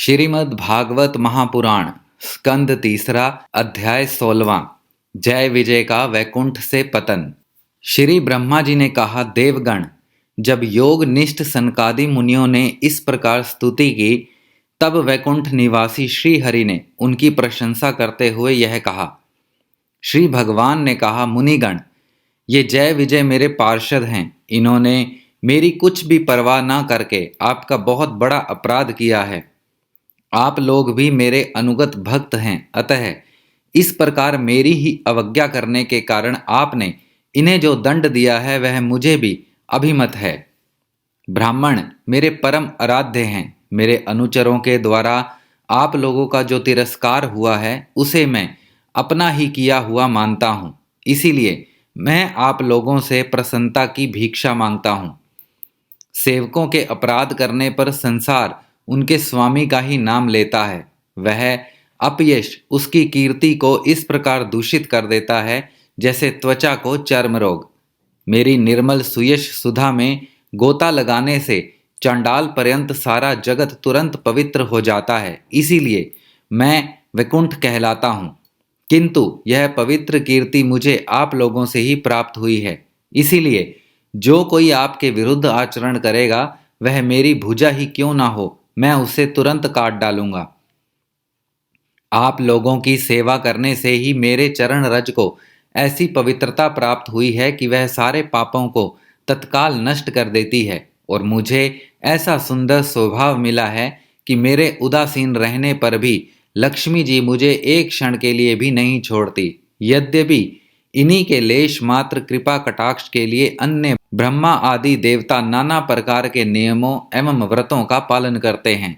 श्रीमद् भागवत महापुराण स्कंद तीसरा अध्याय 16वां। जय विजय का वैकुंठ से पतन। श्री ब्रह्मा जी ने कहा, देवगण, जब योग निष्ठ सनकादि मुनियों ने इस प्रकार स्तुति की, तब वैकुंठ निवासी श्री हरि ने उनकी प्रशंसा करते हुए यह कहा। श्री भगवान ने कहा, मुनिगण, ये जय विजय मेरे पार्षद हैं। इन्होंने मेरी कुछ भी परवाह ना करके आपका बहुत बड़ा अपराध किया है। आप लोग भी मेरे अनुगत भक्त हैं, अतः इस प्रकार मेरी ही अवज्ञा करने के कारण आपने इन्हें जो दंड दिया है वह मुझे भी अभिमत है। ब्राह्मण मेरे परम आराध्य हैं। मेरे अनुचरों के द्वारा आप लोगों का जो तिरस्कार हुआ है उसे मैं अपना ही किया हुआ मानता हूँ। इसीलिए मैं आप लोगों से प्रसन्नता की भिक्षा मांगता हूँ। सेवकों के अपराध करने पर संसार उनके स्वामी का ही नाम लेता है। वह अपयश उसकी कीर्ति को इस प्रकार दूषित कर देता है जैसे त्वचा को चर्म रोग। मेरी निर्मल सुयश सुधा में गोता लगाने से चांडाल पर्यंत सारा जगत तुरंत पवित्र हो जाता है। इसीलिए मैं वैकुंठ कहलाता हूँ। किंतु यह पवित्र कीर्ति मुझे आप लोगों से ही प्राप्त हुई है। इसीलिए जो कोई आपके विरुद्ध आचरण करेगा वह मेरी भुजा ही क्यों ना हो, मैं उसे तुरंत काट डालूंगा। आप लोगों की सेवा करने से ही मेरे चरण रज को ऐसी पवित्रता प्राप्त हुई है कि वह सारे पापों को तत्काल नष्ट कर देती है, और मुझे ऐसा सुंदर स्वभाव मिला है कि मेरे उदासीन रहने पर भी लक्ष्मी जी मुझे एक क्षण के लिए भी नहीं छोड़ती। यद्यपि इन्हीं के लेश मात्र कृपा कटाक्ष के लिए अन्य ब्रह्मा आदि देवता नाना प्रकार के नियमों एवं व्रतों का पालन करते हैं।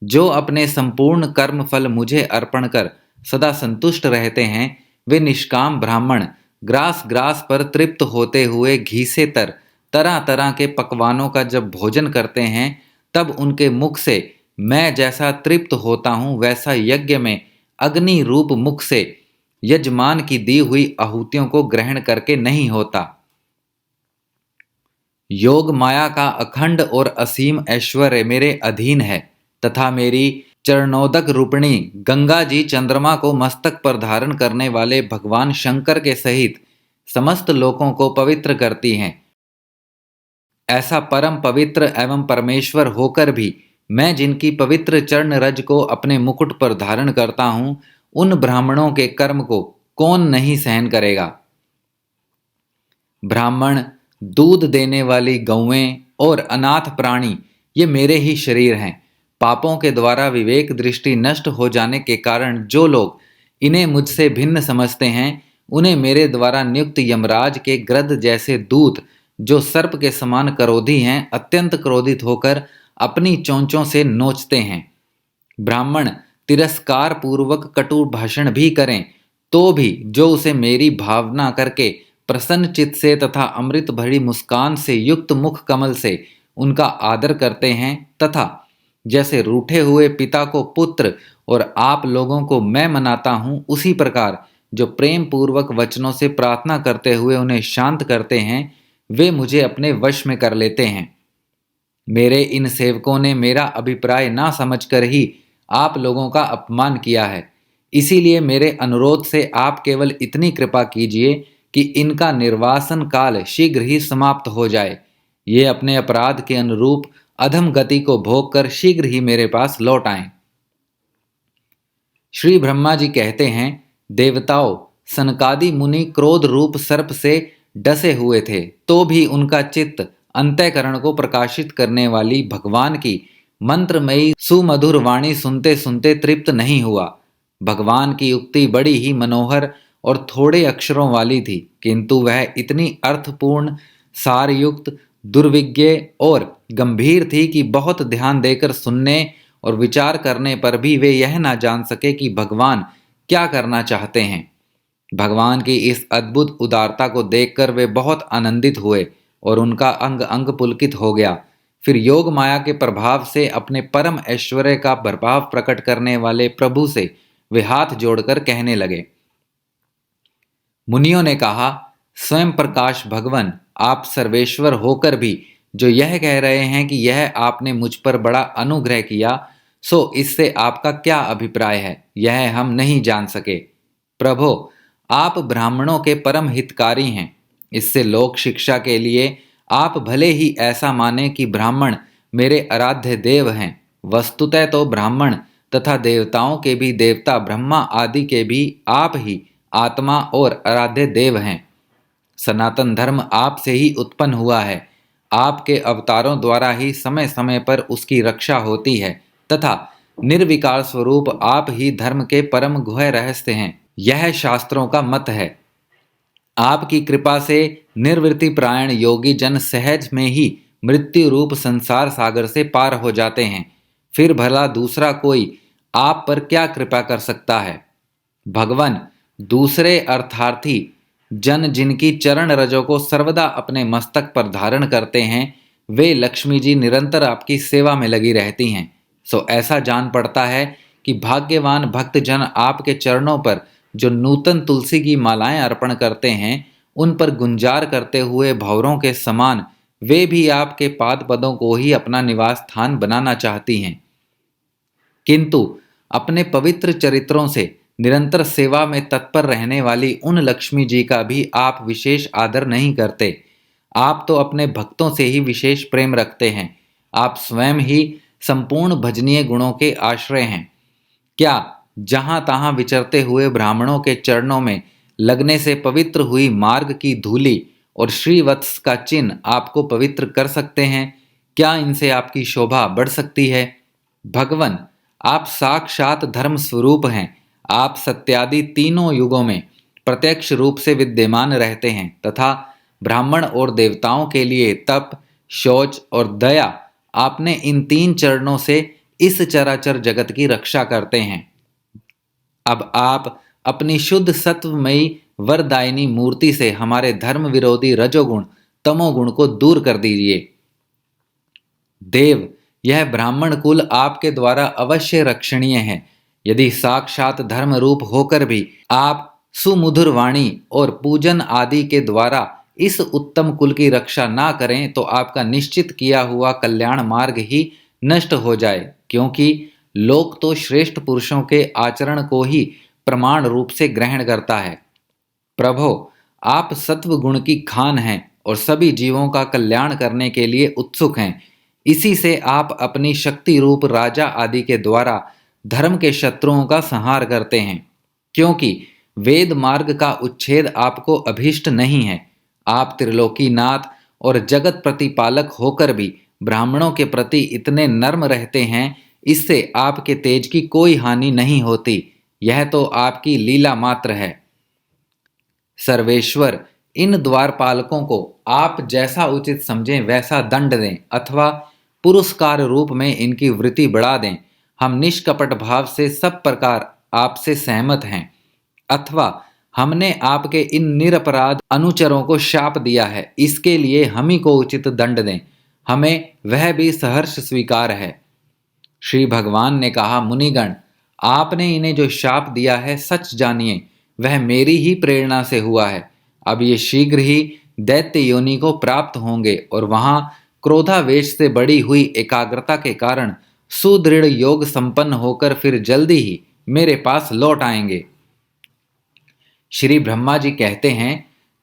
जो अपने संपूर्ण कर्म फल मुझे अर्पण कर सदा संतुष्ट रहते हैं, वे निष्काम ब्राह्मण ग्रास ग्रास पर तृप्त होते हुए घी से तरह तरह के पकवानों का जब भोजन करते हैं, तब उनके मुख से मैं जैसा तृप्त होता हूँ वैसा यज्ञ में अग्नि रूप मुख से यजमान की दी हुई आहुतियों को ग्रहण करके नहीं होता। योग माया का अखंड और असीम ऐश्वर्य मेरे अधीन है, तथा मेरी चरणोदक रूपिणी गंगा जी चंद्रमा को मस्तक पर धारण करने वाले भगवान शंकर के सहित समस्त लोकों को पवित्र करती हैं। ऐसा परम पवित्र एवं परमेश्वर होकर भी मैं जिनकी पवित्र चरण रज को अपने मुकुट पर धारण करता हूँ, उन ब्राह्मणों के कर्म को कौन नहीं सहन करेगा। ब्राह्मण, दूध देने वाली गौएं और अनाथ प्राणी ये मेरे ही शरीर हैं। पापों के द्वारा विवेक दृष्टि नष्ट हो जाने के कारण जो लोग इन्हें मुझसे भिन्न समझते हैं, उन्हें मेरे द्वारा नियुक्त यमराज के गृध्र जैसे दूत, जो सर्प के समान क्रोधी हैं, अत्यंत क्रोधित होकर अपनी चोंचों से नोचते हैं। ब्राह्मण तिरस्कार पूर्वक कटु भाषण भी करें तो भी जो उसे मेरी भावना करके प्रसन्न चित्त से तथा अमृत भरी मुस्कान से युक्त मुख कमल से उनका आदर करते हैं, तथा जैसे रूठे हुए पिता को पुत्र और आप लोगों को मैं मनाता हूँ, उसी प्रकार जो प्रेम पूर्वक वचनों से प्रार्थना करते हुए उन्हें शांत करते हैं, वे मुझे अपने वश में कर लेते हैं। मेरे इन सेवकों ने मेरा अभिप्राय ना समझकर ही आप लोगों का अपमान किया है। इसीलिए मेरे अनुरोध से आप केवल इतनी कृपा कीजिए कि इनका निर्वासन काल शीघ्र ही समाप्त हो जाए। ये अपने अपराध के अनुरूप अधम गति को भोग कर शीघ्र ही मेरे पास लौट आएं। श्री ब्रह्मा जी कहते हैं, देवताओं, सनकादि मुनि क्रोध रूप सर्प से डसे हुए थे, तो भी उनका चित्त अंतःकरण को प्रकाशित करने वाली भगवान की मंत्रमयी सुमधुर वाणी सुनते सुनते तृप्त नहीं हुआ। भगवान की उक्ति बड़ी ही मनोहर और थोड़े अक्षरों वाली थी, किंतु वह इतनी अर्थपूर्ण, सारयुक्त, दुर्विज्ञ और गंभीर थी कि बहुत ध्यान देकर सुनने और विचार करने पर भी वे यह ना जान सके कि भगवान क्या करना चाहते हैं। भगवान की इस अद्भुत उदारता को देखकर वे बहुत आनंदित हुए और उनका अंग अंग पुलकित हो गया। फिर योग माया के प्रभाव से अपने परम ऐश्वर्य का प्रभाव प्रकट करने वाले प्रभु से वे हाथ जोड़कर कहने लगे। मुनियों ने कहा, स्वयं प्रकाश भगवन, आप सर्वेश्वर होकर भी जो यह कह रहे हैं कि यह आपने मुझ पर बड़ा अनुग्रह किया, सो इससे आपका क्या अभिप्राय है, यह हम नहीं जान सके। प्रभो, आप ब्राह्मणों के परम हितकारी हैं। इससे लोक शिक्षा के लिए आप भले ही ऐसा माने कि ब्राह्मण मेरे आराध्य देव हैं, वस्तुतः तो ब्राह्मण तथा देवताओं के भी देवता ब्रह्मा आदि के भी आप ही आत्मा और आराध्य देव हैं। सनातन धर्म आपसे ही उत्पन्न हुआ है। आपके अवतारों द्वारा ही समय समय पर उसकी रक्षा होती है तथा निर्विकार स्वरूप आप ही धर्म के परम गुह्य रहस्य हैं, यह शास्त्रों का मत है। आपकी कृपा से निर्वृत्ति प्रायण योगी जन सहज में ही मृत्यु रूप संसार सागर से पार हो जाते हैं। फिर भला दूसरा कोई आप पर क्या कृपा कर सकता है। भगवान, दूसरे अर्थार्थी जन जिनकी चरण रजों को सर्वदा अपने मस्तक पर धारण करते हैं, वे लक्ष्मी जी निरंतर आपकी सेवा में लगी रहती हैं। सो ऐसा जान पड़ता है कि भाग्यवान भक्त जन आपके चरणों पर जो नूतन तुलसी की मालाएं अर्पण करते हैं, उन पर गुंजार करते हुए भंवरों के समान वे भी आपके पाद पदों को ही अपना निवास स्थान बनाना चाहती हैं। किंतु अपने पवित्र चरित्रों से निरंतर सेवा में तत्पर रहने वाली उन लक्ष्मी जी का भी आप विशेष आदर नहीं करते। आप तो अपने भक्तों से ही विशेष प्रेम रखते हैं। आप स्वयं ही संपूर्ण भजनीय गुणों के आश्रय हैं। क्या जहां तहां विचरते हुए ब्राह्मणों के चरणों में लगने से पवित्र हुई मार्ग की धूलि और श्रीवत्स का चिन्ह आपको पवित्र कर सकते हैं? क्या इनसे आपकी शोभा बढ़ सकती है? भगवन, आप साक्षात धर्म स्वरूप हैं। आप सत्यादि तीनों युगों में प्रत्यक्ष रूप से विद्यमान रहते हैं तथा ब्राह्मण और देवताओं के लिए तप, शौच और दया, आपने इन तीन चरणों से इस चराचर जगत की रक्षा करते हैं। अब आप अपनी शुद्ध सत्वमयी वरदायिनी मूर्ति से हमारे धर्म विरोधी रजोगुण तमोगुण को दूर कर दीजिए। देव, यह ब्राह्मण कुल आपके द्वारा अवश्य रक्षणीय है। यदि साक्षात धर्म रूप होकर भी आप सुमधुर वाणी और पूजन आदि के द्वारा इस उत्तम कुल की रक्षा ना करें तो आपका निश्चित किया हुआ कल्याण मार्ग ही नष्ट हो जाए, क्योंकि लोक तो श्रेष्ठ पुरुषों के आचरण को ही प्रमाण रूप से ग्रहण करता है। प्रभो, आप सत्व गुण की खान हैं और सभी जीवों का कल्याण करने के लिए उत्सुक हैं। इसी से आप अपनी शक्ति रूप राजा आदि के द्वारा धर्म के शत्रुओं का संहार करते हैं, क्योंकि वेद मार्ग का उच्छेद आपको अभीष्ट नहीं है। आप त्रिलोकीनाथ और जगत प्रतिपालक होकर भी ब्राह्मणों के प्रति इतने नर्म रहते हैं, इससे आपके तेज की कोई हानि नहीं होती। यह तो आपकी लीला मात्र है। सर्वेश्वर, इन द्वारपालकों को आप जैसा उचित समझें वैसा दंड दें अथवा पुरस्कार रूप में इनकी वृत्ति बढ़ा दें। हम निष्कपट भाव से सब प्रकार आपसे सहमत हैं। अथवा हमने आपके इन निरपराध अनुचरों को शाप दिया है, इसके लिए हम ही को उचित दंड दें, हमें वह भी सहर्ष स्वीकार है। श्री भगवान ने कहा, मुनिगण, आपने इन्हें जो शाप दिया है, सच जानिए वह मेरी ही प्रेरणा से हुआ है। अब ये शीघ्र ही दैत्य योनि को प्राप्त होंगे और वहां क्रोधावेश से बढ़ी हुई एकाग्रता के कारण सुदृढ़ योग संपन्न होकर फिर जल्दी ही मेरे पास लौट आएंगे। श्री ब्रह्मा जी कहते हैं,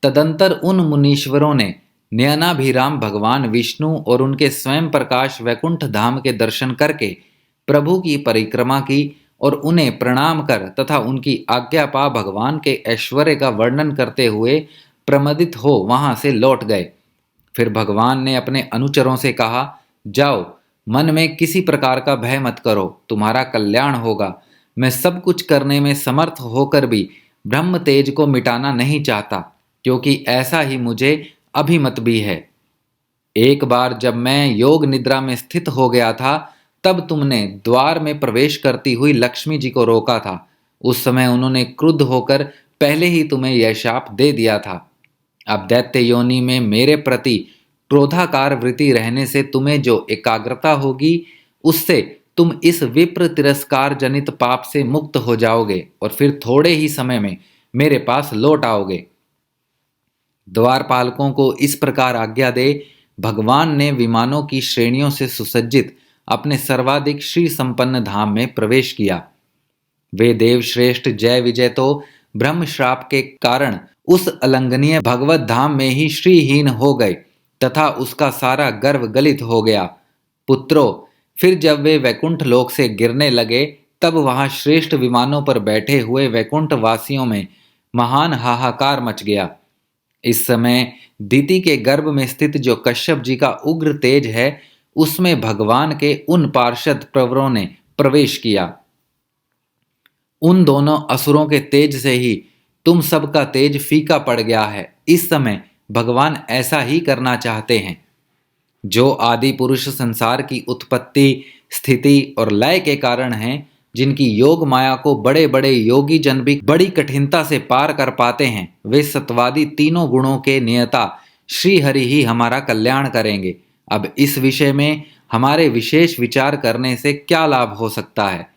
तदंतर उन मुनीश्वरों ने नयनाभिराम भगवान विष्णु और उनके स्वयं प्रकाश वैकुंठ धाम के दर्शन करके प्रभु की परिक्रमा की और उन्हें प्रणाम कर तथा उनकी आज्ञा पा भगवान के ऐश्वर्य का वर्णन करते हुए प्रमदित हो वहां से लौट गए। फिर भगवान ने अपने अनुचरों से कहा, जाओ, मन में किसी प्रकार का भय मत करो, तुम्हारा कल्याण होगा। मैं सब कुछ करने में समर्थ होकर भी ब्रह्म तेज को मिटाना नहीं चाहता, क्योंकि ऐसा ही मुझे अभिमत भी है। एक बार जब मैं योग निद्रा में स्थित हो गया था, तब तुमने द्वार में प्रवेश करती हुई लक्ष्मी जी को रोका था। उस समय उन्होंने क्रुद्ध होकर पहले ही तुम्हें यह शाप दे दिया था। अब दैत्य योनि में मेरे प्रति क्रोधाकार वृत्ति रहने से तुम्हें जो एकाग्रता होगी, उससे तुम इस विप्र तिरस्कार जनित पाप से मुक्त हो जाओगे और फिर थोड़े ही समय में मेरे पास लौट आओगे। द्वारपालकों को इस प्रकार आज्ञा दे भगवान ने विमानों की श्रेणियों से सुसज्जित अपने सर्वाधिक श्री संपन्न धाम में प्रवेश किया। वे देवश्रेष्ठ जय विजय तो ब्रह्म श्राप के कारण उस अलंघनीय भगवत धाम में ही श्रीहीन हो गए तथा उसका सारा गर्व गलित हो गया। पुत्रों, फिर जब वे वैकुंठ लोक से गिरने लगे तब वहां श्रेष्ठ विमानों पर बैठे हुए वैकुंठ वासियों में महान हाहाकार मच गया। इस समय दिति के गर्भ में स्थित जो कश्यप जी का उग्र तेज है, उसमें भगवान के उन पार्षद प्रवरों ने प्रवेश किया। उन दोनों असुरों के तेज से ही तुम सबका तेज फीका पड़ गया है। इस समय भगवान ऐसा ही करना चाहते हैं। जो आदि पुरुष संसार की उत्पत्ति, स्थिति और लय के कारण हैं, जिनकी योग माया को बड़े बड़े योगी जन भी बड़ी कठिनता से पार कर पाते हैं, वे सत्वादी तीनों गुणों के नियता श्री हरि ही हमारा कल्याण करेंगे। अब इस विषय में हमारे विशेष विचार करने से क्या लाभ हो सकता है।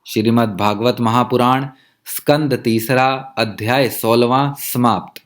श्रीमद् भागवत महापुराण स्कंद 3 अध्याय 16 समाप्त।